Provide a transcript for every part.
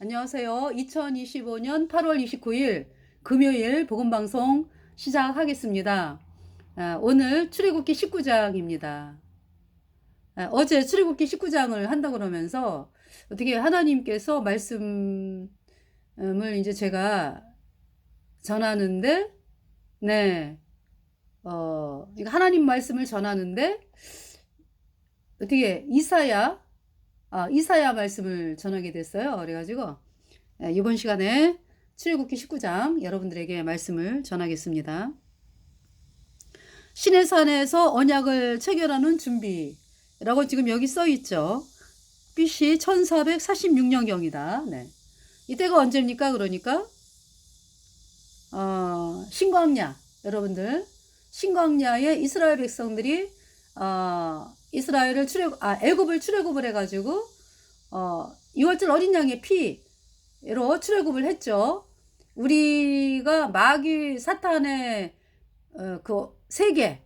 안녕하세요. 2025년 8월 29일 금요일 복음방송 시작하겠습니다. 오늘 출애굽기 19장입니다. 어제 출애굽기 19장을 한다 그러면서 어떻게 하나님께서 말씀을 이제 제가 전하는데, 네, 이거 하나님 말씀을 전하는데 어떻게 이사야 말씀을 전하게 됐어요. 그래가지고 이번 시간에 출애굽기 19장 여러분들에게 말씀을 전하겠습니다. 신의 산에서 언약을 체결하는 준비라고 지금 여기 써 있죠. BC 1446년경이다. 네. 이때가 언제입니까? 그러니까 신광야, 여러분들 신광야에 이스라엘 백성들이 이스라엘을 애굽을 출애굽을 해가지고 6월절 어린 양의 피로 출애굽을 했죠. 우리가 마귀 사탄의 그 세계,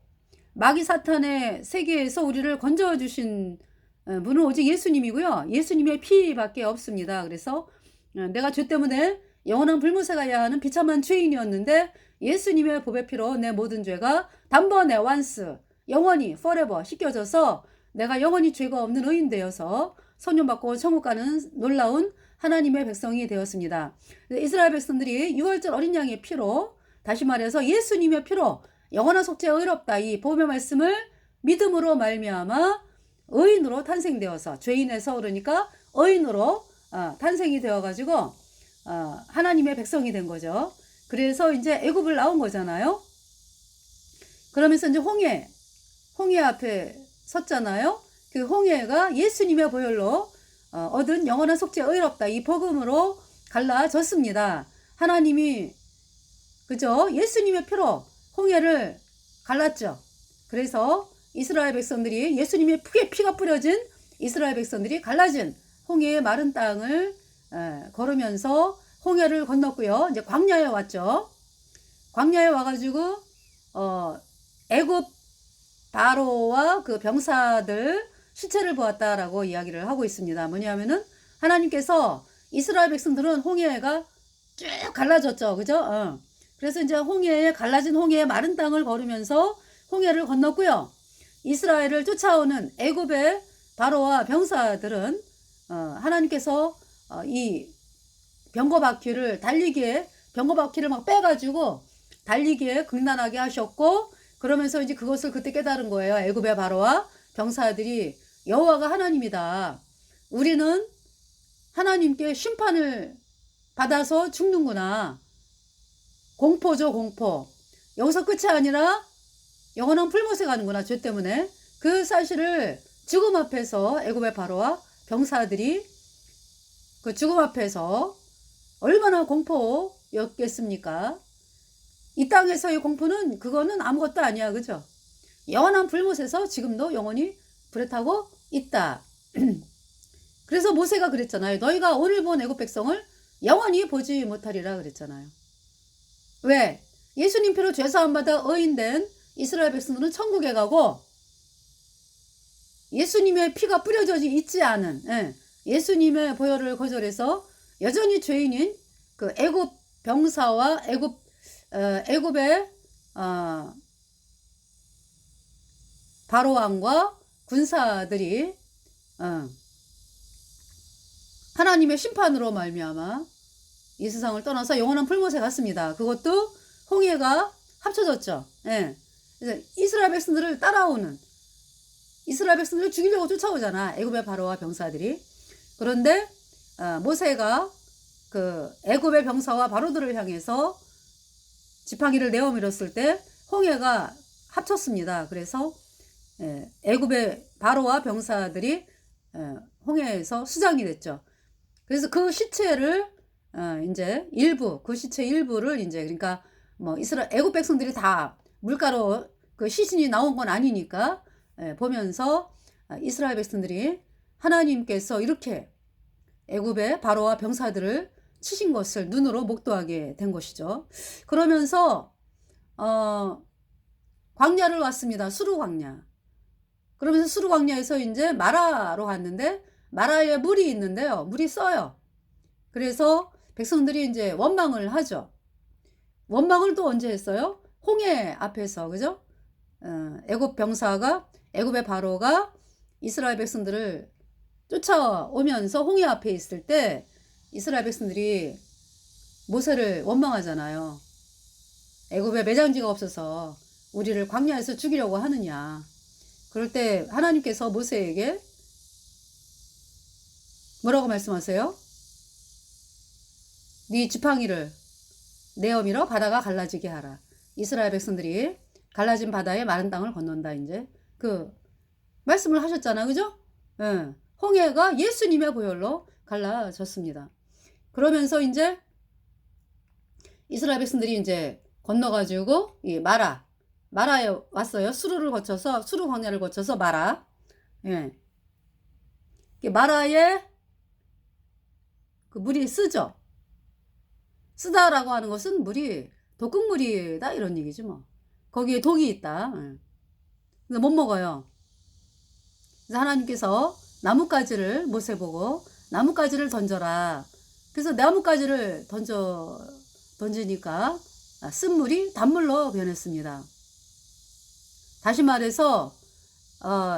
마귀 사탄의 세계에서 우리를 건져 주신 분은 오직 예수님이고요. 예수님의 피밖에 없습니다. 그래서 내가 죄 때문에 영원한 불못에 가야 하는 비참한 죄인이었는데 예수님의 보배 피로 내 모든 죄가 단번에 once 영원히 forever 씻겨져서 내가 영원히 죄가 없는 의인 되어서 선용받고 천국 가는 놀라운 하나님의 백성이 되었습니다. 이스라엘 백성들이 6월절 어린 양의 피로, 다시 말해서 예수님의 피로 영원한 속죄 의롭다 이 복음의 말씀을 믿음으로 말미암아 의인으로 탄생되어서, 죄인에서 그러니까 의인으로 탄생이 되어가지고 하나님의 백성이 된 거죠. 그래서 이제 애굽을 나온 거잖아요. 그러면서 이제 홍해 앞에 섰잖아요. 그 홍해가 예수님의 보혈로 얻은 영원한 속죄 의롭다 이 복음으로 갈라졌습니다. 하나님이 그죠? 예수님의 피로 홍해를 갈랐죠. 그래서 이스라엘 백성들이 예수님의 피가 뿌려진 이스라엘 백성들이 갈라진 홍해의 마른 땅을 걸으면서 홍해를 건넜고요. 이제 광야에 왔죠. 광야에 와가지고 애굽 바로와 그 병사들 시체를 보았다라고 이야기를 하고 있습니다. 뭐냐면은 하나님께서 이스라엘 백성들은 홍해가 쭉 갈라졌죠. 그죠? 그래서 이제 갈라진 홍해의 마른 땅을 걸으면서 홍해를 건넜고요. 이스라엘을 쫓아오는 애굽의 바로와 병사들은 하나님께서 이 병거바퀴를 막 빼가지고 달리기에 극난하게 하셨고, 그러면서 이제 그것을 그때 깨달은 거예요. 애굽의 바로와 병사들이 여호와가 하나님이다. 우리는 하나님께 심판을 받아서 죽는구나. 공포죠, 공포. 여기서 끝이 아니라 영원한 풀못에 가는구나, 죄 때문에. 그 사실을 죽음 앞에서 애굽의 바로와 병사들이 그 죽음 앞에서 얼마나 공포였겠습니까? 이 땅에서의 공포는 그거는 아무것도 아니야. 그죠? 영원한 불못에서 지금도 영원히 불에 타고 있다. 그래서 모세가 그랬잖아요. 너희가 오늘 본 애굽 백성을 영원히 보지 못하리라 그랬잖아요. 왜? 예수님 피로 죄사함 받아 의인된 이스라엘 백성들은 천국에 가고, 예수님의 피가 뿌려져 있지 않은 예수님의 보혈을 거절해서 여전히 죄인인 그 애굽 병사와 애굽의 바로 왕과 군사들이 하나님의 심판으로 말미암아 이 세상을 떠나서 영원한 풀못에 갔습니다. 그것도 홍해가 합쳐졌죠. 그래서 이스라엘 백성들을 따라오는, 이스라엘 백성들을 죽이려고 쫓아오잖아, 애굽의 바로와 병사들이. 그런데 모세가 그 애굽의 병사와 바로들을 향해서 지팡이를 내어 밀었을 때 홍해가 합쳤습니다. 그래서 애굽의 바로와 병사들이 홍해에서 수장이 됐죠. 그래서 그 시체를 이제 그 시체 일부를 이제, 그러니까 뭐 애굽 백성들이 다 물가로 그 시신이 나온 건 아니니까 보면서 이스라엘 백성들이 하나님께서 이렇게 애굽의 바로와 병사들을 치신 것을 눈으로 목도하게 된 것이죠. 그러면서 광야를 왔습니다. 수르 광야. 그러면서 수르 광야에서 이제 마라로 갔는데, 마라에 물이 있는데요. 물이 써요. 그래서 백성들이 이제 원망을 하죠. 원망을 또 언제 했어요? 홍해 앞에서, 그죠? 애굽 병사가, 애굽의 바로가 이스라엘 백성들을 쫓아오면서 홍해 앞에 있을 때 이스라엘 백성들이 모세를 원망하잖아요. 애굽에 매장지가 없어서 우리를 광야에서 죽이려고 하느냐. 그럴 때 하나님께서 모세에게 뭐라고 말씀하세요? 네 지팡이를 내어밀어 바다가 갈라지게 하라. 이스라엘 백성들이 갈라진 바다에 마른 땅을 건넌다. 이제 그 말씀을 하셨잖아, 그죠? 예. 홍해가 예수님의 보혈로 갈라졌습니다. 그러면서 이제 이스라엘 백성들이 이제 건너가지고 이 마라에 왔어요. 수르를 거쳐서, 수르 광야를 거쳐서 마라. 예. 마라에 그 물이 쓰죠. 쓰다라고 하는 것은 물이 독극물이다 이런 얘기지 뭐. 거기에 독이 있다. 근데 못 먹어요. 그래서 하나님께서 나뭇가지를 모세 보고 나뭇가지를 던져라. 그래서 나뭇가지를 던지니까 쓴물이 단물로 변했습니다. 다시 말해서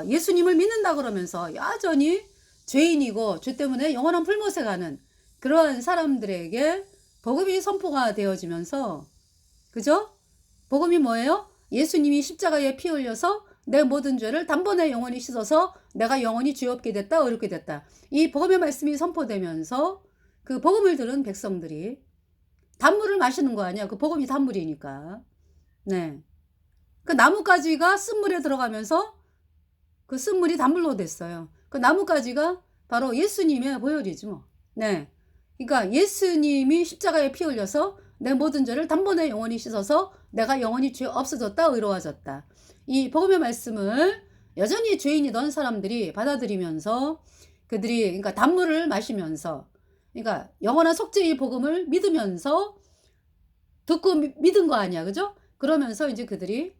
예수님을 믿는다 그러면서 여전히 죄인이고 죄 때문에 영원한 풀못에 가는 그러한 사람들에게 복음이 선포가 되어지면서, 그죠? 복음이 뭐예요? 예수님이 십자가에 피 흘려서 내 모든 죄를 단번에 영원히 씻어서 내가 영원히 죄 없게 됐다, 어렵게 됐다. 이 복음의 말씀이 선포되면서 그 복음을 들은 백성들이 단물을 마시는 거 아니야. 그 복음이 단물이니까. 네. 그 나뭇가지가 쓴물에 들어가면서 그 쓴물이 단물로 됐어요. 그 나뭇가지가 바로 예수님의 보혈이지 뭐. 네. 그러니까 예수님이 십자가에 피 흘려서 내 모든 죄를 단번에 영원히 씻어서 내가 영원히 죄 없어졌다, 의로워졌다. 이 복음의 말씀을 여전히 죄인이던 사람들이 받아들이면서 그들이 그러니까 단물을 마시면서 그러니까 영원한 속죄의 복음을 믿으면서 듣고 믿은 거 아니야, 그죠? 그러면서 이제 그들이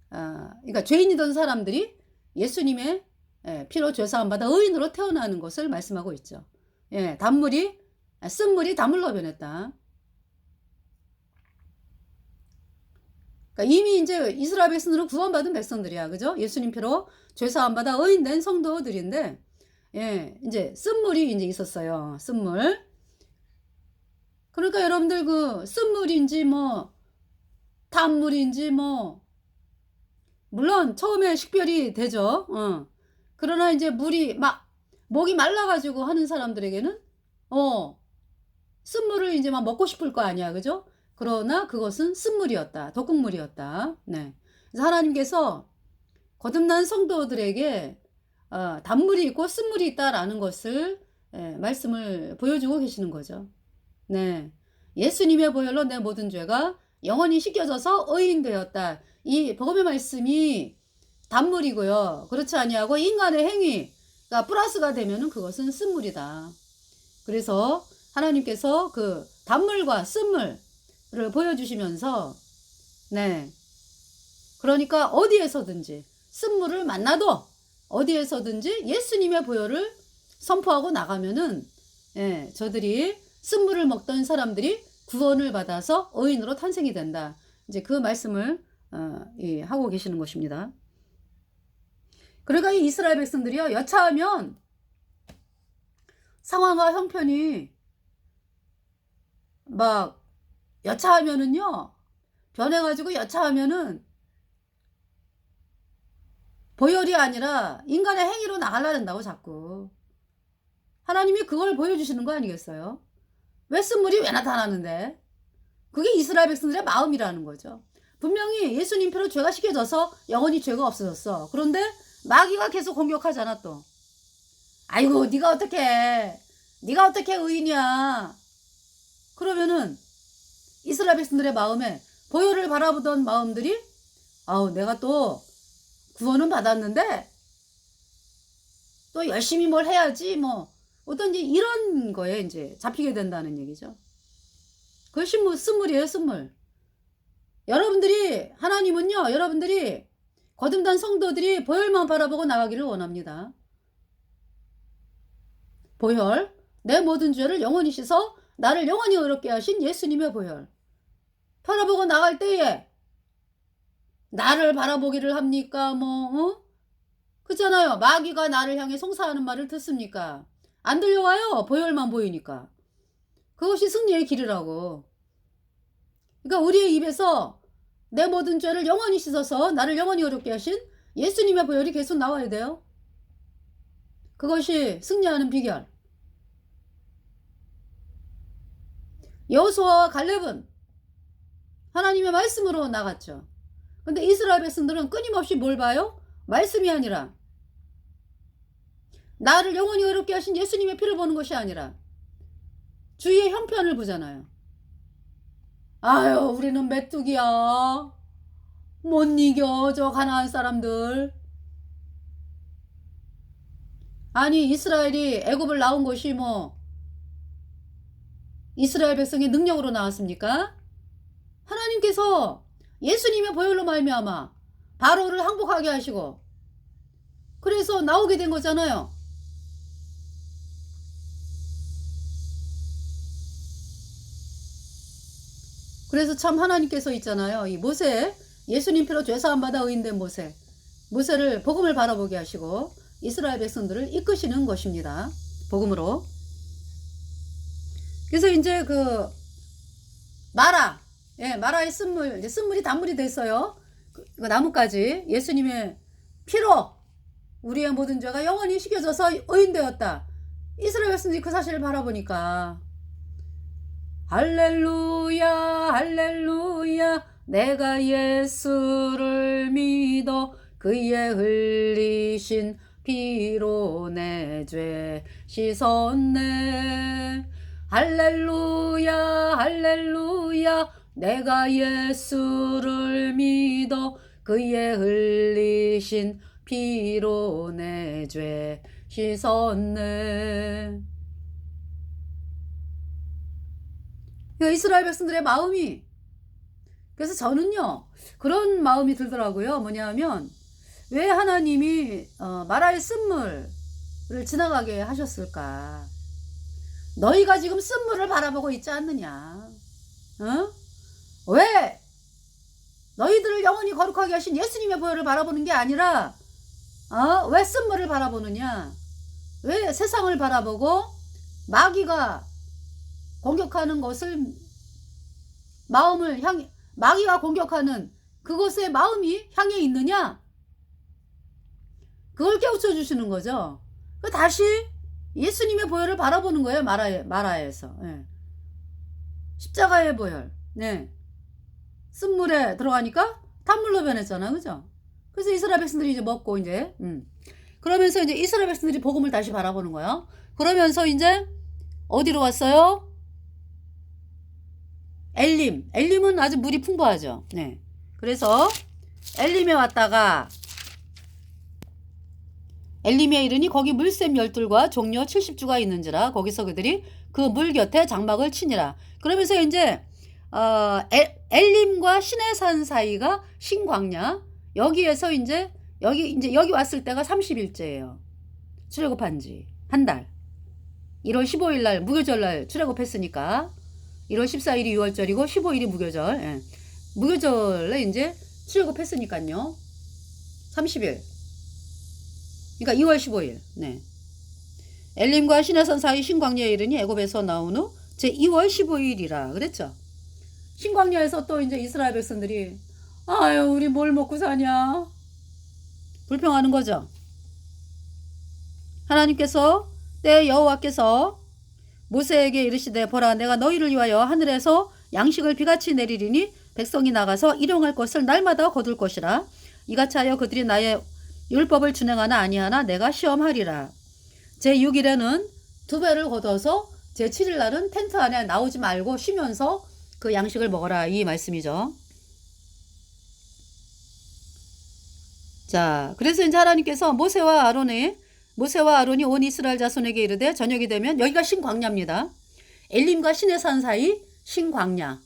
그러니까 죄인이던 사람들이 예수님의 피로 죄사함 받아 의인으로 태어나는 것을 말씀하고 있죠. 예, 쓴물이 단물로 변했다. 그러니까 이미 이제 이스라엘 백성들은 구원받은 백성들이야, 그죠? 예수님 피로 죄사함 받아 의인된 성도들인데, 예, 이제 쓴물이 이제 있었어요. 쓴물. 그러니까 여러분들 그 쓴물인지 뭐 단물인지 뭐 물론 처음에 식별이 되죠. 그러나 이제 물이 막 목이 말라가지고 하는 사람들에게는 쓴물을 이제 막 먹고 싶을 거 아니야, 그죠? 그러나 그것은 쓴물이었다, 독극물이었다. 네. 그래서 하나님께서 거듭난 성도들에게 단물이 있고 쓴물이 있다라는 것을 말씀을 보여주고 계시는 거죠. 네. 예수님의 보혈로 내 모든 죄가 영원히 씻겨져서 의인 되었다. 이 복음의 말씀이 단물이고요. 그렇지 아니하고 인간의 행위가 플러스가 되면은 그것은 쓴물이다. 그래서 하나님께서 그 단물과 쓴물을 보여주시면서, 네. 그러니까 어디에서든지 쓴물을 만나도 어디에서든지 예수님의 보혈을 선포하고 나가면은, 예, 저들이 쓴물을 먹던 사람들이 구원을 받아서 의인으로 탄생이 된다. 이제 그 말씀을 하고 계시는 것입니다. 그러니까 이 이스라엘 백성들이요, 여차하면 상황과 형편이 막 여차하면은요, 변해가지고 여차하면은 보혈이 아니라 인간의 행위로 나가려는다고 자꾸. 하나님이 그걸 보여주시는 거 아니겠어요? 왜 쓴물이 왜 나타나는데? 그게 이스라엘 백성들의 마음이라는 거죠. 분명히 예수님 피로 죄가 씻겨져서 영원히 죄가 없어졌어. 그런데 마귀가 계속 공격하잖아 또. 아이고 네가 어떻게 의인이야. 그러면은 이스라엘 백성들의 마음에 보혈을 바라보던 마음들이 내가 또 구원은 받았는데 또 열심히 뭘 해야지 뭐 어떤지 이런 거에 이제 잡히게 된다는 얘기죠. 그것이 뭐 쓴물이에요, 쓴물. 하나님은요, 여러분들이 거듭난 성도들이 보혈만 바라보고 나가기를 원합니다. 보혈, 내 모든 죄를 영원히 씻어 나를 영원히 의롭게 하신 예수님의 보혈. 바라보고 나갈 때에 나를 바라보기를 합니까? 그렇잖아요. 마귀가 나를 향해 송사하는 말을 듣습니까? 안 들려와요. 보혈만 보이니까. 그것이 승리의 길이라고. 그러니까 우리의 입에서 내 모든 죄를 영원히 씻어서 나를 영원히 의롭게 하신 예수님의 보혈이 계속 나와야 돼요. 그것이 승리하는 비결. 여호수아와 갈렙은 하나님의 말씀으로 나갔죠. 근데 이스라엘 백성들은 끊임없이 뭘 봐요? 말씀이 아니라 나를 영원히 의롭게 하신 예수님의 피를 보는 것이 아니라 주위의 형편을 보잖아요. 아유, 우리는 메뚜기야. 못 이겨 저 가나안 사람들. 아니, 이스라엘이 애굽을 나온 것이 이스라엘 백성의 능력으로 나왔습니까? 하나님께서 예수님의 보혈로 말미암아 바로를 항복하게 하시고 그래서 나오게 된 거잖아요. 그래서 참 하나님께서 있잖아요. 이 모세, 예수님 피로 죄사함 받아 의인된 모세를 복음을 바라보게 하시고 이스라엘 백성들을 이끄시는 것입니다. 복음으로. 그래서 이제 마라의 쓴물, 이제 쓴물이 단물이 됐어요. 그 나뭇가지, 예수님의 피로 우리의 모든 죄가 영원히 씻겨져서 의인되었다. 이스라엘 백성들이 그 사실을 바라보니까 할렐루야 할렐루야 내가 예수를 믿어 그의 흘리신 피로 내 죄 씻었네. 할렐루야 할렐루야 내가 예수를 믿어 그의 흘리신 피로 내 죄 씻었네. 이스라엘 백성들의 마음이, 그래서 저는요 그런 마음이 들더라고요. 뭐냐면 왜 하나님이 마라의 쓴물을 지나가게 하셨을까? 너희가 지금 쓴물을 바라보고 있지 않느냐? 왜 너희들을 영원히 거룩하게 하신 예수님의 보혈을 바라보는 게 아니라 왜 쓴물을 바라보느냐? 왜 세상을 바라보고 마귀가 공격하는 것을 마귀가 공격하는 그것에 마음이 향해 있느냐? 그걸 깨우쳐 주시는 거죠. 다시 예수님의 보혈을 바라보는 거예요. 마라에서. 네. 십자가의 보혈. 네. 쓴물에 들어가니까 탄물로 변했잖아. 그죠? 그래서 이스라엘 백성들이 이제 먹고 이제 그러면서 이제 이스라엘 백성들이 복음을 다시 바라보는 거예요. 그러면서 이제 어디로 왔어요? 엘림은 아주 물이 풍부하죠. 네. 그래서 엘림에 왔다가 엘림에 이르니 거기 물샘 12과 종려 70주가 있는지라 거기서 그들이 그 물 곁에 장막을 치니라. 그러면서 이제 엘림과 시내산 사이가 신광야. 여기에서 이제 여기 왔을 때가 30일째예요. 출애굽한 지 한 달. 1월 15일 날 무교절 날 출애굽했으니까 1월 14일이 6월절이고 15일이 무교절. 예. 무교절에 이제 출애굽했으니까요. 30일. 그러니까 2월 15일. 네. 엘림과 시내산 사이 신광야에 이르니 애굽에서 나온 후 제 2월 15일이라 그랬죠. 신광야에서 또 이제 이스라엘 백성들이 아유 우리 뭘 먹고 사냐 불평하는 거죠. 하나님께서 때 여호와께서 모세에게 이르시되 보라 내가 너희를 위하여 하늘에서 양식을 비같이 내리리니 백성이 나가서 일용할 것을 날마다 거둘 것이라. 이같이 하여 그들이 나의 율법을 준행하나 아니하나 내가 시험하리라. 제6일에는 2배를 거둬서 제7일 날은 텐트 안에 나오지 말고 쉬면서 그 양식을 먹어라 이 말씀이죠. 자, 그래서 이제 하나님께서 모세와 아론이 온 이스라엘 자손에게 이르되 저녁이 되면 여기가 신광야입니다. 엘림과 시내산 사이 신광야.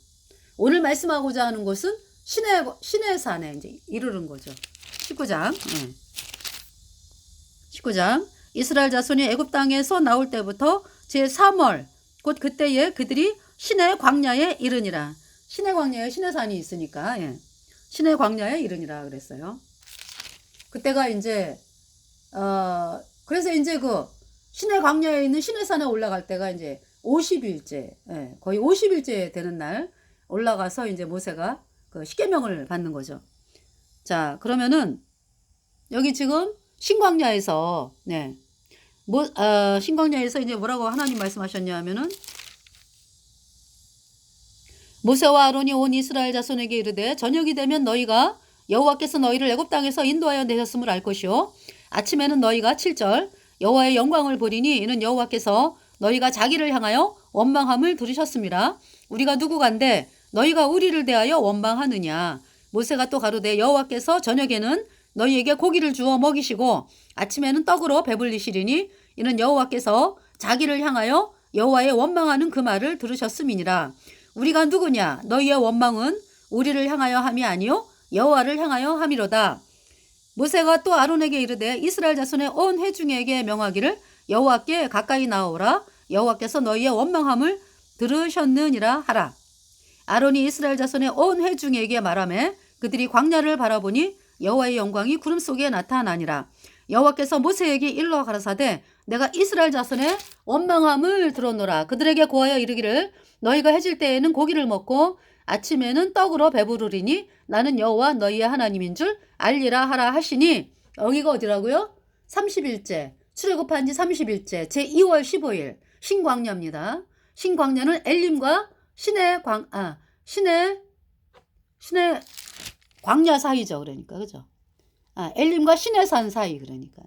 오늘 말씀하고자 하는 곳은 시내산에 이제 이르는 거죠. 19장. 19장. 이스라엘 자손이 애굽 땅에서 나올 때부터 제3월 곧 그때에 그들이 신의 광야에 이르니라. 신의 광야에 신의 산이 있으니까 예. 신의 광야에 이르니라 그랬어요. 그때가 이제 그래서 이제 그 신의 광야에 있는 신의 산에 올라갈 때가 이제 50일째, 예, 거의 50일째 되는 날 올라가서 이제 모세가 그 십계명을 받는 거죠. 자, 그러면은 여기 지금 신광야에서 네. 신광야에서 이제 뭐라고 하나님 말씀하셨냐 하면은 모세와 아론이 온 이스라엘 자손에게 이르되 저녁이 되면 너희가 여호와께서 너희를 애굽 땅에서 인도하여 내셨음을 알 것이요 아침에는 너희가 7절 여호와의 영광을 보리니 이는 여호와께서 너희가 자기를 향하여 원망함을 들으셨습니다. 우리가 누구간데 너희가 우리를 대하여 원망하느냐. 모세가 또 가로되 여호와께서 저녁에는 너희에게 고기를 주어 먹이시고 아침에는 떡으로 배불리시리니 이는 여호와께서 자기를 향하여 여호와의 원망하는 그 말을 들으셨음이니라. 우리가 누구냐. 너희의 원망은 우리를 향하여 함이 아니요 여호와를 향하여 함이로다. 모세가 또 아론에게 이르되 이스라엘 자손의 온 회중에게 명하기를 여호와께 가까이 나오라. 여호와께서 너희의 원망함을 들으셨느니라 하라. 아론이 이스라엘 자손의 온 회중에게 말하매 그들이 광야를 바라보니 여호와의 영광이 구름 속에 나타나니라. 여호와께서 모세에게 일러 가라사대 내가 이스라엘 자손의 원망함을 들었노라. 그들에게 고하여 이르기를 너희가 해질 때에는 고기를 먹고 아침에는 떡으로 배부르리니 나는 여호와 너희의 하나님인 줄 알리라 하라 하시니 여기가 어디라고요? 30일째 출애굽한 지 30일째 제2월 15일 신광야입니다. 신광야는 엘림과 신의 광야 사이죠. 그러니까 그죠? 엘림과 신의 산 사이 그러니까.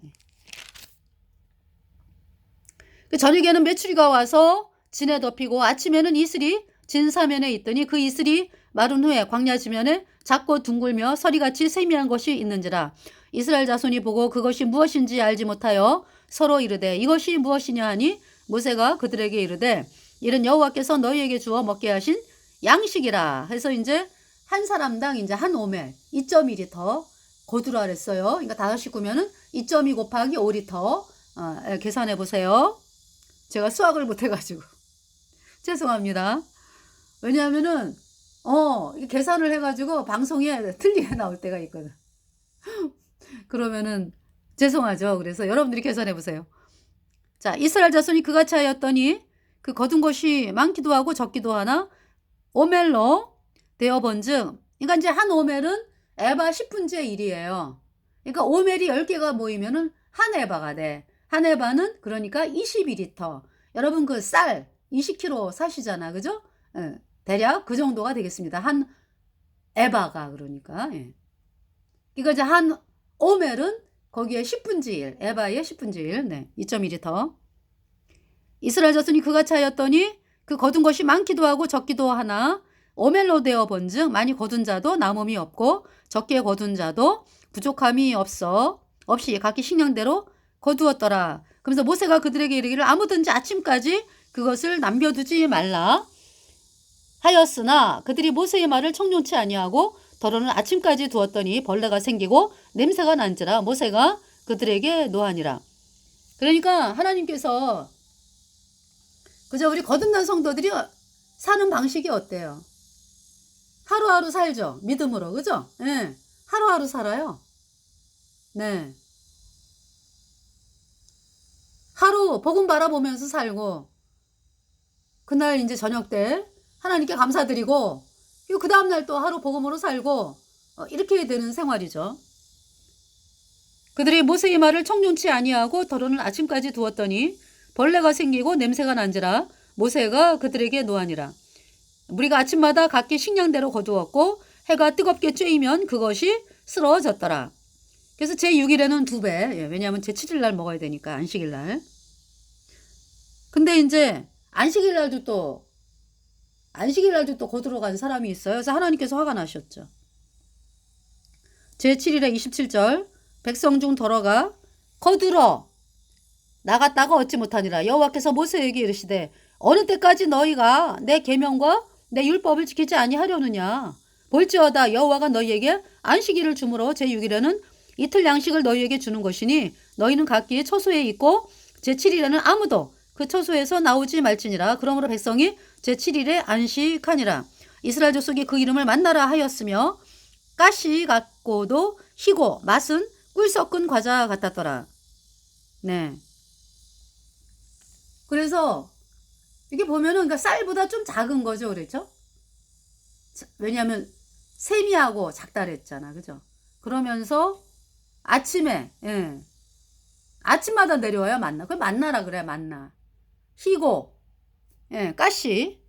그 저녁에는 메추리가 와서 진에 덮이고 아침에는 이슬이 진 사면에 있더니 그 이슬이 마른 후에 광야 지면에 작고 둥글며 서리같이 세미한 것이 있는지라. 이스라엘 자손이 보고 그것이 무엇인지 알지 못하여 서로 이르되 이것이 무엇이냐 하니 모세가 그들에게 이르되 이는 여호와께서 너희에게 주어 먹게 하신 양식이라. 해서 이제 한 사람당 이제 한 오멜 2.2리터 거두라 그랬어요. 그러니까 5식구면은 2.2 곱하기 5리터 계산해 보세요. 제가 수학을 못해가지고 죄송합니다. 왜냐하면은 계산을 해가지고 방송에 틀리게 나올 때가 있거든. 그러면은 죄송하죠. 그래서 여러분들이 계산해 보세요. 자, 이스라엘 자손이 그같이 하였더니 그 거둔 것이 많기도 하고 적기도 하나 오멜로 되어 본즉, 그러니까 이제 한 오멜은 에바 10분의 1이에요. 그러니까 오멜이 10개가 모이면은 한 에바가 돼. 한 에바는 그러니까 22리터. 여러분 그 쌀 20kg 사시잖아, 그죠? 예, 대략 그 정도가 되겠습니다. 한 에바가 그러니까. 예. 이거 이제 한 오멜은 거기에 10분의 1, 에바의 10분의 1, 네, 2.2리터. 이스라엘 자손이 그같이 하였더니 그 거둔 것이 많기도 하고 적기도 하나 오멜로 되어 본즉 많이 거둔 자도 남음이 없고 적게 거둔 자도 부족함이 없이 각기 식량대로 거두었더라. 그러면서 모세가 그들에게 이르기를 아무든지 아침까지 그것을 남겨두지 말라 하였으나 그들이 모세의 말을 청종치 아니하고 더러는 아침까지 두었더니 벌레가 생기고 냄새가 난지라 모세가 그들에게 노하니라. 그러니까 하나님께서 그저 우리 거듭난 성도들이 사는 방식이 어때요? 하루하루 살죠. 믿음으로. 그죠? 네. 하루하루 살아요. 네. 하루 복음 바라보면서 살고 그날 이제 저녁 때 하나님께 감사드리고 그 다음날 또 하루 복음으로 살고 이렇게 되는 생활이죠. 그들이 모세의 말을 청종치 아니하고 더러는 아침까지 두었더니 벌레가 생기고 냄새가 난지라 모세가 그들에게 노하니라. 우리가 아침마다 각기 식량대로 거두었고 해가 뜨겁게 쬐이면 그것이 쓰러졌더라. 그래서 제6일에는 2배. 왜냐하면 제7일 날 먹어야 되니까 안식일 날. 근데 이제 안식일 날도 또 거두러 간 사람이 있어요. 그래서 하나님께서 화가 나셨죠. 제7일에 27절 백성 중 더러가 거두러 나갔다가 얻지 못하니라. 여호와께서 모세에게 이르시되 어느 때까지 너희가 내 계명과 내 율법을 지키지 아니하려느냐. 볼지어다 여호와가 너희에게 안식일을 주므로 제6일에는 이틀 양식을 너희에게 주는 것이니 너희는 각기 처소에 있고 제7일에는 아무도 그 처소에서 나오지 말지니라. 그러므로 백성이 제7일에 안식하니라. 이스라엘 족속이 그 이름을 만나라 하였으며 가시 같고도 희고 맛은 꿀 섞은 과자 같았더라. 네. 그래서 이게 보면은 그러니까 쌀보다 좀 작은 거죠, 그렇죠? 왜냐하면 세미하고 작다랬잖아, 그죠? 그러면서 아침에 아침마다 내려와요, 만나. 그걸 만나라 그래, 만나. 희고 가시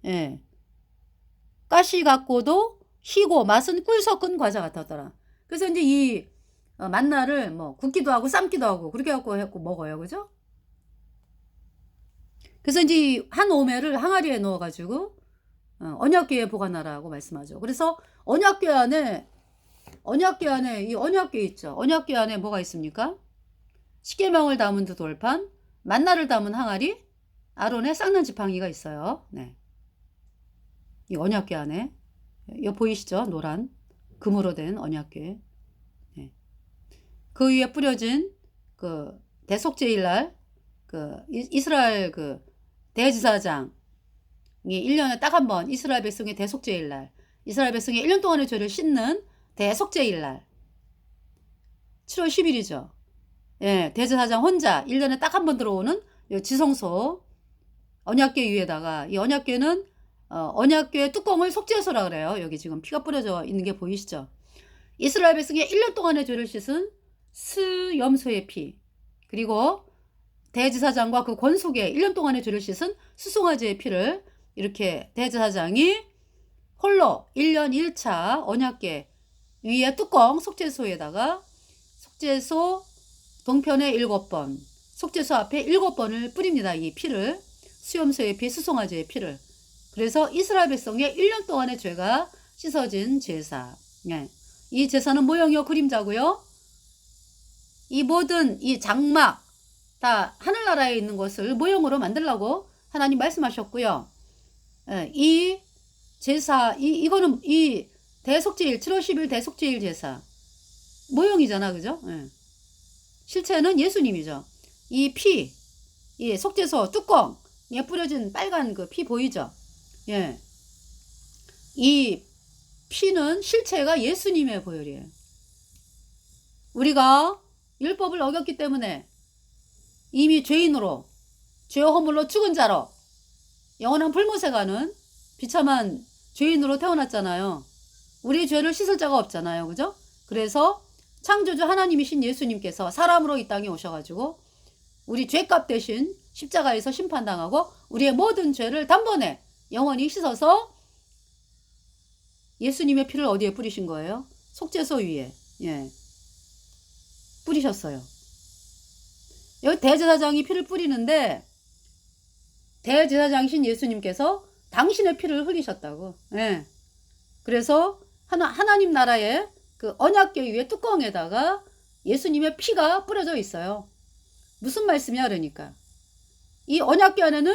가시 같고도 희고 맛은 꿀 섞은 과자 같았더라. 그래서 이제 이 만나를 뭐 굽기도 하고 삶기도 하고 그렇게 해갖고 먹어요, 그죠? 그래서 이제 한 오매를 항아리에 넣어가지고 언약궤에 보관하라고 말씀하죠. 그래서 언약궤 안에 이 언약궤 있죠. 언약궤 안에 뭐가 있습니까? 십계명을 담은 두 돌판, 만나를 담은 항아리, 아론의 쌍난 지팡이가 있어요. 네. 이 언약궤 안에 이거 보이시죠? 노란 금으로 된 언약궤. 네. 그 위에 뿌려진 그 대속죄일날 그 이스라엘 그 대제사장이 1년에 딱 한 번 이스라엘 백성의 대속죄일날, 이스라엘 백성의 1년 동안의 죄를 씻는 대속죄일날 7월 10일이죠. 예, 대제사장 혼자 1년에 딱 한 번 들어오는 지성소 언약궤 위에다가 이 언약궤는 언약궤 뚜껑을 속죄소라 그래요. 여기 지금 피가 뿌려져 있는 게 보이시죠? 이스라엘 백성의 1년 동안의 죄를 씻은 스염소의 피, 그리고 대제사장과 그 권속의 1년 동안의 죄를 씻은 수송아지의 피를 이렇게 대제사장이 홀로 1년 1차 언약궤 위에 뚜껑 속죄소에다가 속죄소 동편에 7번, 속죄소 앞에 7번을 뿌립니다. 이 피를, 수염소의 피, 수송아지의 피를. 그래서 이스라엘 백성의 1년 동안의 죄가 씻어진 제사. 네. 이 제사는 모형이요 그림자고요. 이 모든 이 장막 다 하늘나라에 있는 것을 모형으로 만들라고 하나님 말씀하셨고요. 이 제사 이거는 이 대속죄일 7월 10일 대속죄일 제사 모형이잖아, 그죠? 실체는 예수님이죠. 이 피, 이 속죄소 뚜껑에 뿌려진 빨간 그 피 보이죠? 예. 이 피는 실체가 예수님의 보혈이에요. 우리가 율법을 어겼기 때문에 이미 죄인으로 죄와 허물로 죽은 자로 영원한 불못에 가는 비참한 죄인으로 태어났잖아요. 우리 죄를 씻을 자가 없잖아요, 그죠? 그래서 창조주 하나님이신 예수님께서 사람으로 이 땅에 오셔가지고 우리 죄값 대신 십자가에서 심판당하고 우리의 모든 죄를 단번에 영원히 씻어서 예수님의 피를 어디에 뿌리신 거예요? 속죄소 위에 뿌리셨어요. 여기 대제사장이 피를 뿌리는데 대제사장이신 예수님께서 당신의 피를 흘리셨다고. 그래서 하나님 나라의 그 언약궤 위에 뚜껑에다가 예수님의 피가 뿌려져 있어요. 무슨 말씀이야 그러니까. 이 언약궤 안에는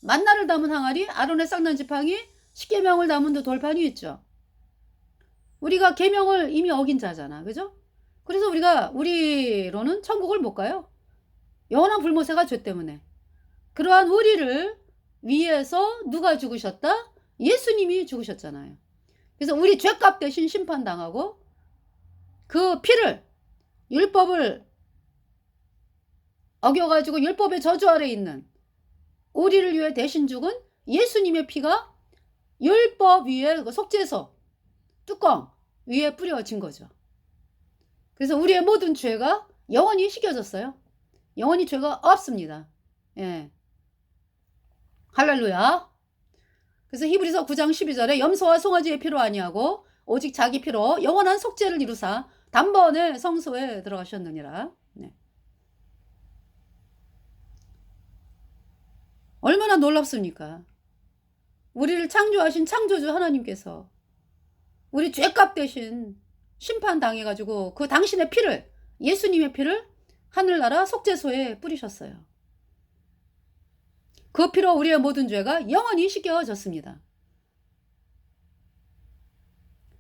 만나를 담은 항아리, 아론의 쌍난 지팡이, 십계명을 담은 두 돌판이 있죠. 우리가 계명을 이미 어긴 자잖아, 그죠? 그래서 우리로는 천국을 못 가요. 영원한 불모세가 죄 때문에. 그러한 우리를 위해서 누가 죽으셨다? 예수님이 죽으셨잖아요. 그래서 우리 죄값 대신 심판당하고 그 피를 율법을 어겨가지고 율법의 저주 아래 있는 우리를 위해 대신 죽은 예수님의 피가 율법 위에 속죄소 뚜껑 위에 뿌려진 거죠. 그래서 우리의 모든 죄가 영원히 씻겨졌어요. 영원히 죄가 없습니다. 할렐루야. 그래서 히브리서 9장 12절에 염소와 송아지의 피로 아니하고 오직 자기 피로 영원한 속죄를 이루사 단번에 성소에 들어가셨느니라. 얼마나 놀랍습니까? 우리를 창조하신 창조주 하나님께서 우리 죄값 대신 심판당해가지고 그 당신의 피를, 예수님의 피를 하늘나라 속죄소에 뿌리셨어요. 그 피로 우리의 모든 죄가 영원히 씻겨졌습니다.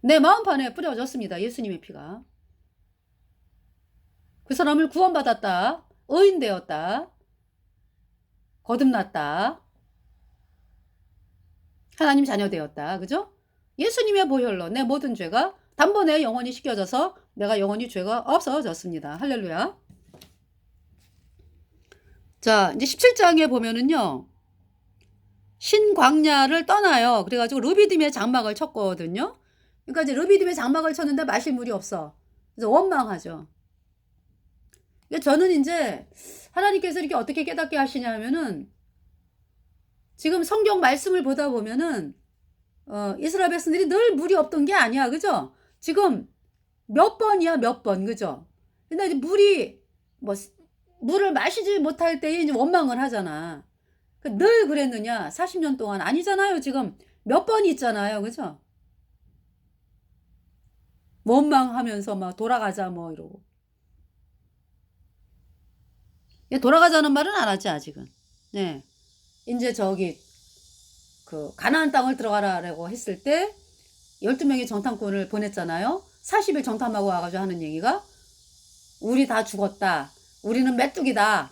내 마음판에 뿌려졌습니다. 예수님의 피가. 그 사람을 구원받았다. 의인되었다. 거듭났다. 하나님 자녀 되었다. 그죠? 예수님의 보혈로 내 모든 죄가 단번에 영원히 씻겨져서 내가 영원히 죄가 없어졌습니다. 할렐루야. 자, 이제 17장에 보면은요. 신광야를 떠나요. 그래가지고 르비딤의 장막을 쳤거든요. 그러니까 이제 르비딤의 장막을 쳤는데 마실 물이 없어. 그래서 원망하죠. 그러니까 저는 이제 하나님께서 이렇게 어떻게 깨닫게 하시냐면은 지금 성경 말씀을 보다 보면은 이스라엘 백성들이 늘 물이 없던 게 아니야. 그죠? 지금 몇 번이야, 몇 번. 그죠? 근데 이제 물을 마시지 못할 때에 이제 원망을 하잖아. 늘 그랬느냐? 40년 동안 아니잖아요. 지금 몇 번 있잖아요. 그죠? 원망하면서 막 돌아가자 뭐 이러고. 돌아가자는 말은 안 하지 아직은. 네. 이제 저기 그 가나안 땅을 들어가라고 했을 때 12명의 정탐꾼을 보냈잖아요. 40일 정탐하고 와가지고 하는 얘기가 우리 다 죽었다. 우리는 메뚜기다.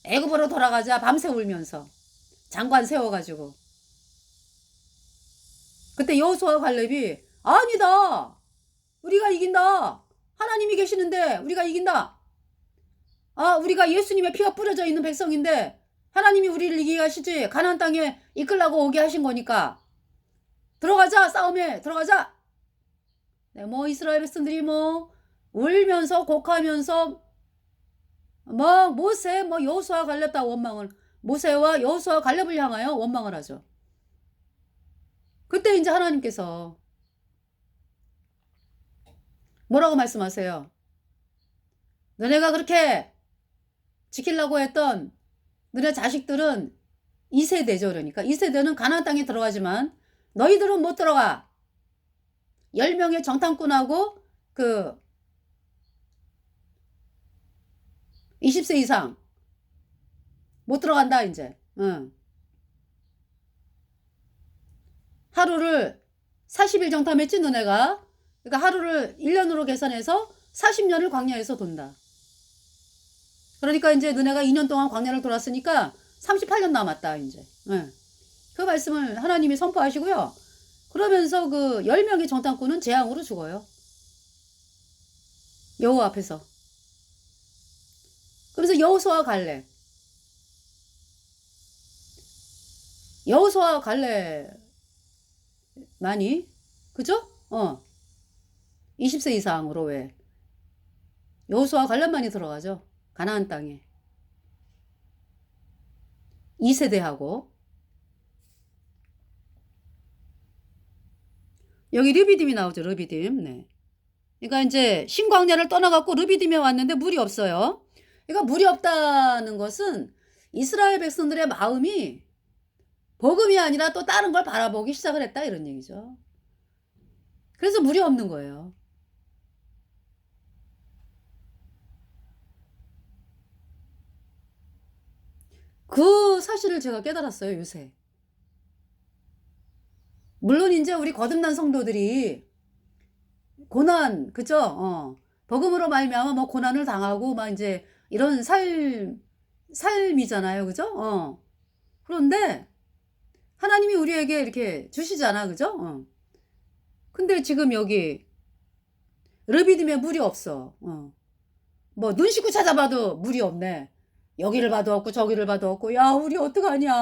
애굽으로 돌아가자. 밤새 울면서 장관 세워가지고. 그때 여호수아와 갈렙이 아니다. 우리가 이긴다. 하나님이 계시는데 우리가 이긴다. 우리가 예수님의 피가 뿌려져 있는 백성인데 하나님이 우리를 이기게 하시지. 가나안 땅에 이끌라고 오게 하신 거니까. 들어가자. 싸움에 들어가자. 네, 뭐 이스라엘 백성들이 뭐 울면서 곡하면서 뭐 모세 뭐 여호수아 갈렙 다 원망을 모세와 여호수아 갈렙을 향하여 원망을 하죠. 그때 이제 하나님께서 뭐라고 말씀하세요? 너네가 그렇게 지키려고 했던 너네 자식들은 2세대죠. 그러니까 2세대는 가나안 땅에 들어가지만 너희들은 못 들어가. 10명의 정탐꾼하고 그 20세 이상 못 들어간다 이제. 응. 하루를 40일 정탐했지 너네가. 그러니까 하루를 1년으로 계산해서 40년을 광야에서 돈다. 그러니까 이제 너네가 2년 동안 광야를 돌았으니까 38년 남았다 이제. 응. 그 말씀을 하나님이 선포하시고요. 그러면서 그 10명의 정탐꾼은 재앙으로 죽어요. 여호와 앞에서. 그래서 여호수아와 갈렙. 여호수아와 갈렙만이 그죠? 20세 이상으로 왜 여호수아와 갈렙만이 들어가죠. 가나안 땅에. 2세대하고 여기 르비딤이 나오죠. 르비딤. 네. 그러니까 이제 신광야를 떠나갖고 르비딤에 왔는데 물이 없어요. 그러니까 물이 없다는 것은 이스라엘 백성들의 마음이 복음이 아니라 또 다른 걸 바라보기 시작을 했다 이런 얘기죠. 그래서 물이 없는 거예요. 그 사실을 제가 깨달았어요 요새. 물론 이제 우리 거듭난 성도들이 고난 그죠? 복음으로 말미암아 뭐 고난을 당하고 막 이제 이런 삶이잖아요, 그죠? 그런데 하나님이 우리에게 이렇게 주시잖아, 그죠? 근데 지금 여기 르비딤에 물이 없어. 뭐 눈 씻고 찾아봐도 물이 없네. 여기를 봐도 없고 저기를 봐도 없고 야 우리 어떡하냐.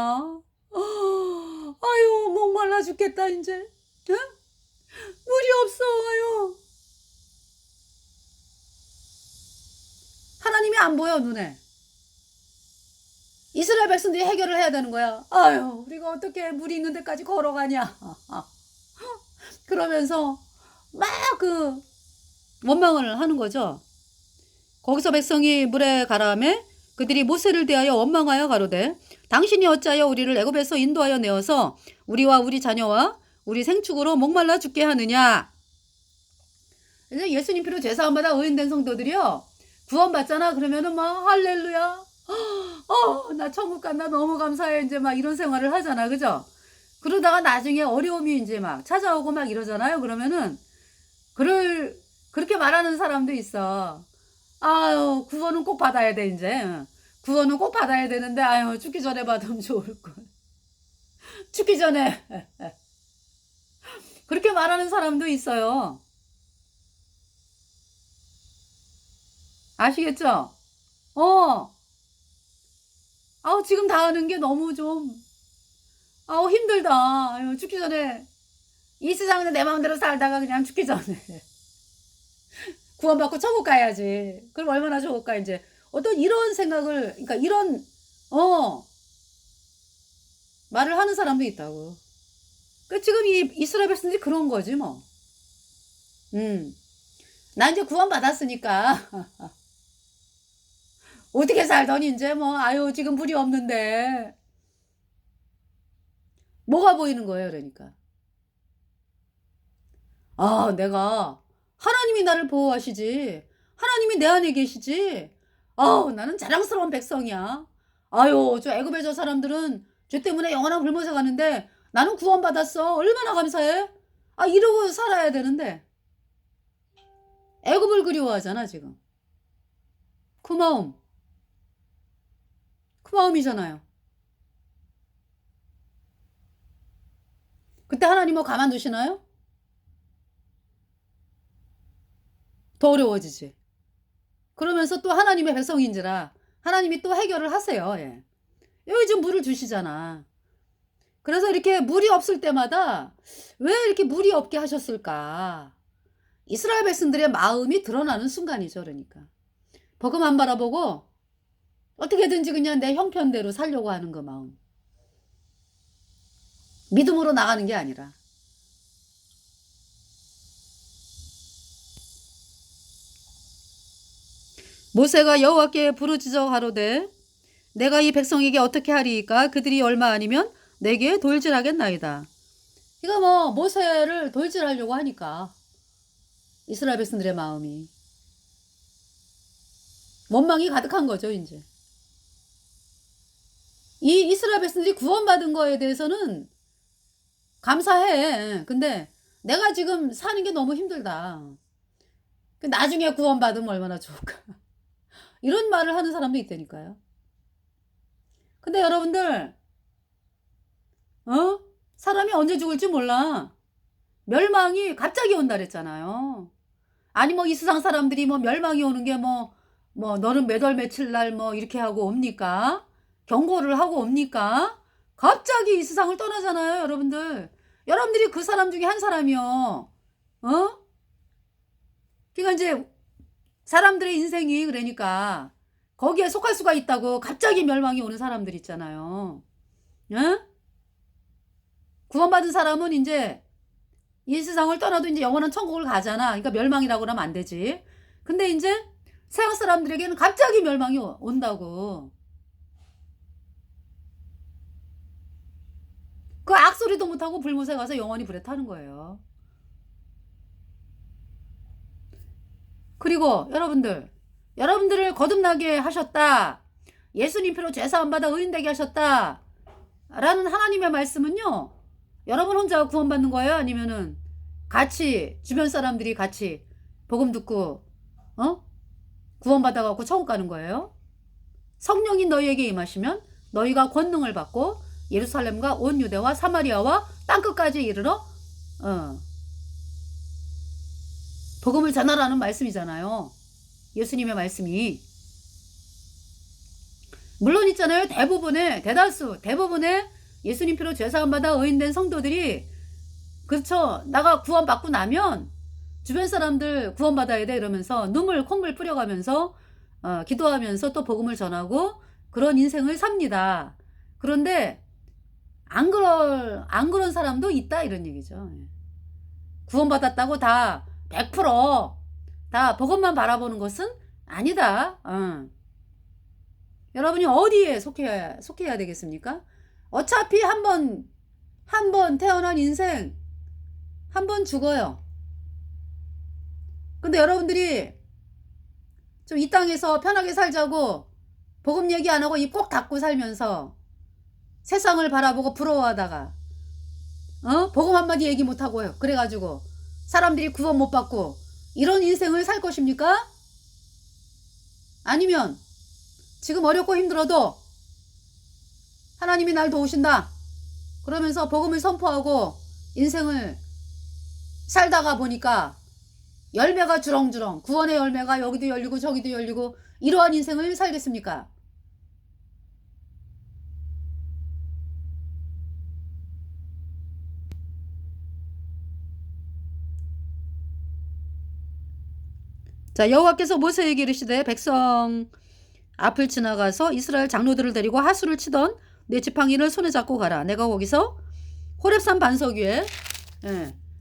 아유 목말라 죽겠다 이제. 응? 물이 없어. 아유. 하나님이 안 보여 눈에. 이스라엘 백성들이 해결을 해야 되는 거야. 아유 우리가 어떻게 물이 있는 데까지 걸어가냐. 그러면서 막 그 원망을 하는 거죠. 거기서 백성이 물에 가라매 그들이 모세를 대하여 원망하여 가로되 당신이 어찌하여 우리를 애굽에서 인도하여 내어서 우리와 우리 자녀와 우리 생축으로 목말라 죽게 하느냐. 이제 예수님 피로 죄사함받아 의인된 성도들이요 구원받잖아. 그러면은 막 할렐루야. 나 천국 간다 너무 감사해 이제 막 이런 생활을 하잖아. 그죠? 그러다가 나중에 어려움이 이제 막 찾아오고 막 이러잖아요. 그러면은 그렇게 말하는 사람도 있어. 아유 구원은 꼭 받아야 돼 이제. 구원은 꼭 받아야 되는데 아유 죽기 전에 받으면 좋을 걸. 죽기 전에 그렇게 말하는 사람도 있어요. 아시겠죠? 어. 아우 지금 다 하는 게 너무 좀 아우 힘들다. 아유 죽기 전에 이 세상에서 내 마음대로 살다가 그냥 죽기 전에 구원받고 천국 가야지. 그럼 얼마나 좋을까 인제. 어떤 이런 생각을 그러니까 이런 어 말을 하는 사람도 있다고. 그 지금 이 이스라엘 백성들이 그런 거지 뭐. 음. 나 인제 구원받았으니까 어떻게 살던 인제 뭐 아유 지금 불이 없는데 뭐가 보이는 거예요 그러니까. 아 내가 하나님이 나를 보호하시지. 하나님이 내 안에 계시지. 아우 나는 자랑스러운 백성이야. 아유 저 애굽의 저 사람들은 죄 때문에 영원한 불못에 가는데 나는 구원받았어. 얼마나 감사해. 아 이러고 살아야 되는데 애굽을 그리워하잖아 지금. 그 마음. 그 마음이잖아요. 그때 하나님 뭐 가만두시나요? 더 어려워지지. 그러면서 또 하나님의 백성인지라 하나님이 또 해결을 하세요. 예. 여기 지금 물을 주시잖아. 그래서 이렇게 물이 없을 때마다 왜 이렇게 물이 없게 하셨을까? 이스라엘 백성들의 마음이 드러나는 순간이죠. 그러니까. 복음 안 바라보고 어떻게든지 그냥 내 형편대로 살려고 하는 그 마음. 믿음으로 나가는 게 아니라. 모세가 여호와께 부르짖어 가로되 내가 이 백성에게 어떻게 하리이까 그들이 얼마 아니면 내게 돌질하겠나이다. 이거 뭐 모세를 돌질하려고 하니까 이스라엘 백성들의 마음이 원망이 가득한 거죠 이제. 이 이스라엘 백성들이 구원받은 거에 대해서는 감사해. 근데 내가 지금 사는 게 너무 힘들다. 나중에 구원받으면 얼마나 좋을까. 이런 말을 하는 사람도 있다니까요. 근데 여러분들 사람이 언제 죽을지 몰라. 멸망이 갑자기 온다 그랬잖아요. 아니 뭐 이 세상 사람들이 뭐 멸망이 오는 게 뭐 너는 몇 월 며칠 날 뭐 이렇게 하고 옵니까? 경고를 하고 옵니까? 갑자기 이 세상을 떠나잖아요, 여러분들. 여러분들이 그 사람 중에 한 사람이요. 그러니까 이제 사람들의 인생이 그러니까 거기에 속할 수가 있다고 갑자기 멸망이 오는 사람들 있잖아요. 응? 구원받은 사람은 이제 이 세상을 떠나도 이제 영원한 천국을 가잖아. 그러니까 멸망이라고 그러면 안 되지. 근데 이제 세상 사람들에게는 갑자기 멸망이 온다고. 그 악소리도 못하고 불못에 가서 영원히 불에 타는 거예요. 그리고 여러분들을 거듭나게 하셨다. 예수님 피로 죄사함 받아 의인되게 하셨다. 라는 하나님의 말씀은요. 여러분 혼자 구원받는 거예요? 아니면은 같이 주변 사람들이 같이 복음 듣고 구원받아갖고 천국 가는 거예요? 성령이 너희에게 임하시면 너희가 권능을 받고 예루살렘과 온 유대와 사마리아와 땅끝까지 이르러 복음을 전하라는 말씀이잖아요. 예수님의 말씀이. 물론 있잖아요. 대부분의 예수님 피로 죄사함 받아 의인된 성도들이 그렇죠. 나가 구원받고 나면 주변 사람들 구원받아야 돼 이러면서 눈물 콧물 뿌려가면서 기도하면서 또 복음을 전하고 그런 인생을 삽니다. 그런데 안 그런 사람도 있다 이런 얘기죠. 구원받았다고 다 100%다 복음만 바라보는 것은 아니다. 여러분이 어디에 속해야 되겠습니까? 어차피 한 번 태어난 인생 한 번 죽어요. 근데 여러분들이 좀 이 땅에서 편하게 살자고 복음 얘기 안 하고 입 꼭 닫고 살면서 세상을 바라보고 부러워하다가 복음 한마디 얘기 못하고요. 그래가지고 사람들이 구원 못 받고 이런 인생을 살 것입니까? 아니면 지금 어렵고 힘들어도 하나님이 날 도우신다. 그러면서 복음을 선포하고 인생을 살다가 보니까 열매가 주렁주렁, 구원의 열매가 여기도 열리고 저기도 열리고, 이러한 인생을 살겠습니까? 자, 여호와께서 모세에게 이르시되 백성 앞을 지나가서 이스라엘 장로들을 데리고 하수를 치던 내 지팡이를 손에 잡고 가라. 내가 거기서 호렙산 반석 위에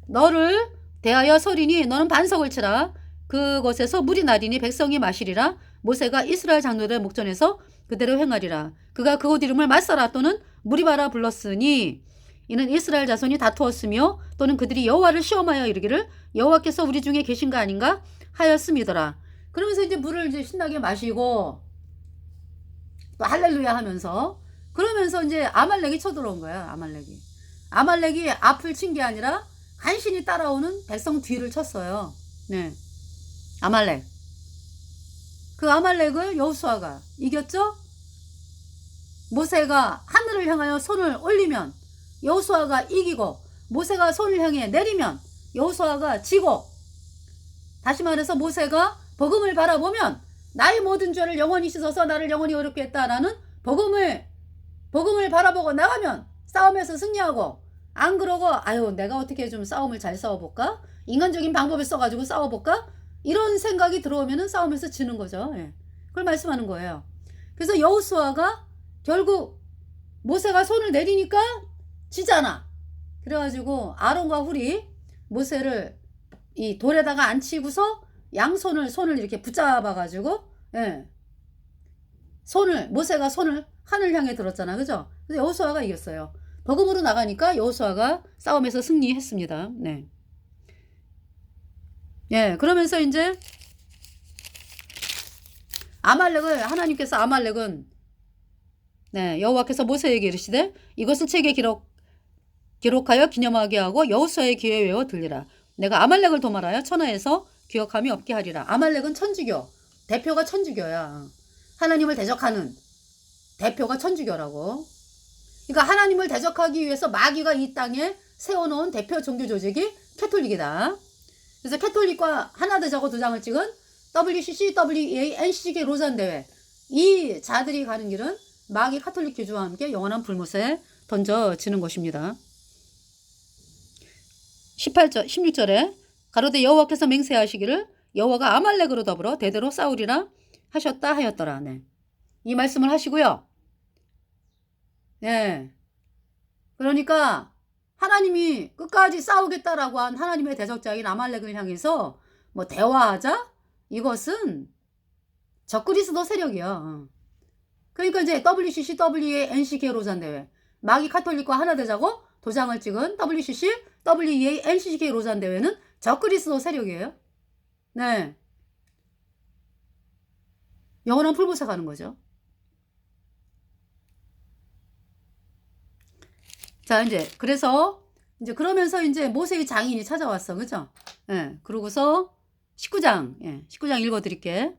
너를 대하여 서리니 너는 반석을 치라. 그곳에서 물이 나리니 백성이 마시리라. 모세가 이스라엘 장로들의 목전에서 그대로 행하리라. 그가 그곳 이름을 마사라 또는 무리바라 불렀으니 이는 이스라엘 자손이 다투었으며 또는 그들이 여호와를 시험하여 이르기를 여호와께서 우리 중에 계신가 아닌가 하였음이더라. 그러면서 이제 물을 이제 신나게 마시고 또 할렐루야 하면서, 그러면서 이제 아말렉이 쳐들어온 거야. 아말렉이 앞을 친 게 아니라 간신히 따라오는 백성 뒤를 쳤어요. 네, 아말렉. 그 아말렉을 여호수아가 이겼죠. 모세가 하늘을 향하여 손을 올리면 여호수아가 이기고, 모세가 손을 향해 내리면 여호수아가 지고, 다시 말해서 모세가 복음을 바라보면 나의 모든 죄를 영원히 씻어서 나를 영원히 어렵게 했다라는 복음을 바라보고 나가면 싸움에서 승리하고, 안 그러고 아유 내가 어떻게 좀 싸움을 잘 싸워볼까, 인간적인 방법을 써가지고 싸워볼까, 이런 생각이 들어오면은 싸움에서 지는 거죠. 예. 그걸 말씀하는 거예요. 그래서 여호수아가 결국 모세가 손을 내리니까 지잖아. 그래가지고 아론과 훌이 모세를 이 돌에다가 앉히고서 손을 이렇게 붙잡아가지고, 예. 모세가 손을 하늘 향해 들었잖아. 그죠? 그래서 여호수아가 이겼어요. 복음으로 나가니까 여호수아가 싸움에서 승리했습니다. 네. 예, 그러면서 이제 아말렉은 네, 여호와께서 모세에게 이르시되 이것을 책에 기록하여 기념하게 하고 여호수아의 귀에 외워 들리라. 내가 아말렉을 도말하여 천하에서 기억함이 없게 하리라. 아말렉은 천주교, 대표가 천주교야. 하나님을 대적하는 대표가 천주교라고. 그러니까 하나님을 대적하기 위해서 마귀가 이 땅에 세워놓은 대표 종교 조직이 캐톨릭이다. 그래서 캐톨릭과 하나 되자고 도장을 찍은 WCC, WEA, NCCK 로잔 대회, 이 자들이 가는 길은 마귀 카톨릭 교주와 함께 영원한 불못에 던져지는 것입니다. 16절에 가로되 여호와께서 맹세하시기를 여호와가 아말렉으로 더불어 대대로 싸우리라 하셨다 하였더라. 네. 이 말씀을 하시고요. 네. 그러니까 하나님이 끝까지 싸우겠다라고 한 하나님의 대적자인 아말렉을 향해서 뭐 대화하자? 이것은 적그리스도 세력이야. 그러니까 이제 WCC, WEA, NCK 로잔 대회, 마귀 카톨릭과 하나 되자고 도장을 찍은 WCC, WEA, NCK 로잔 대회는 적그리스도 세력이에요. 네. 영원한 풀못에 가는 거죠. 자, 그러면서 이제 모세의 장인이 찾아왔어. 그죠? 예. 그러고서 19장, 19장 읽어드릴게.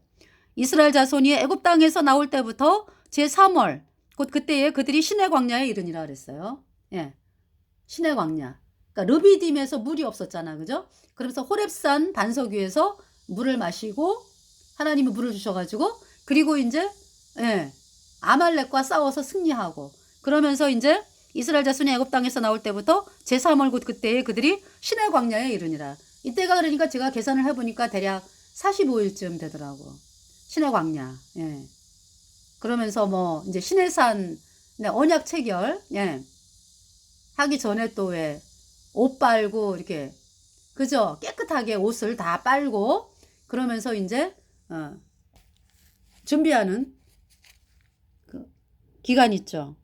이스라엘 자손이 애굽 땅에서 나올 때부터 제3월, 곧 그때에 그들이 시내 광야에 이르니라 그랬어요. 예. 시내 광야. 그러니까 르비딤에서 물이 없었잖아. 그죠? 그러면서 호렙산 반석 위에서 물을 마시고, 하나님이 물을 주셔가지고, 그리고 이제, 아말렉과 싸워서 승리하고, 그러면서 이제 이스라엘 자손이 애굽 땅에서 나올 때부터 제3월 곧 그때에 그들이 시내 광야에 이르니라. 이때가 그러니까 제가 계산을 해보니까 대략 45일쯤 되더라고. 시내 광야. 예. 그러면서 뭐 이제 시내산 언약 체결 하기 전에 또 왜 옷 빨고 이렇게, 그죠? 깨끗하게 옷을 다 빨고 그러면서 이제 준비하는 그 기간 있죠.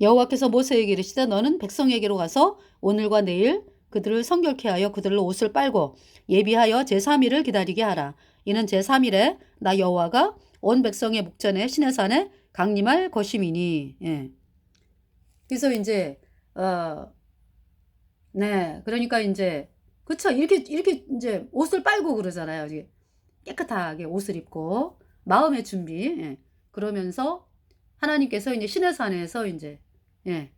여호와께서 모세에게 이르시되 너는 백성에게로 가서 오늘과 내일 그들을 성결케 하여 그들로 옷을 빨고 예비하여 제3일을 기다리게 하라. 이는 제3일에 나 여호와가 온 백성의 목전에 시내산에 강림할 것임이니. 예. 그래서 이제 그러니까 이제 그쵸. 이렇게 이제 옷을 빨고 그러잖아요. 이게 깨끗하게 옷을 입고 마음의 준비. 예. 그러면서 하나님께서 이제 시내산에서 이제 예.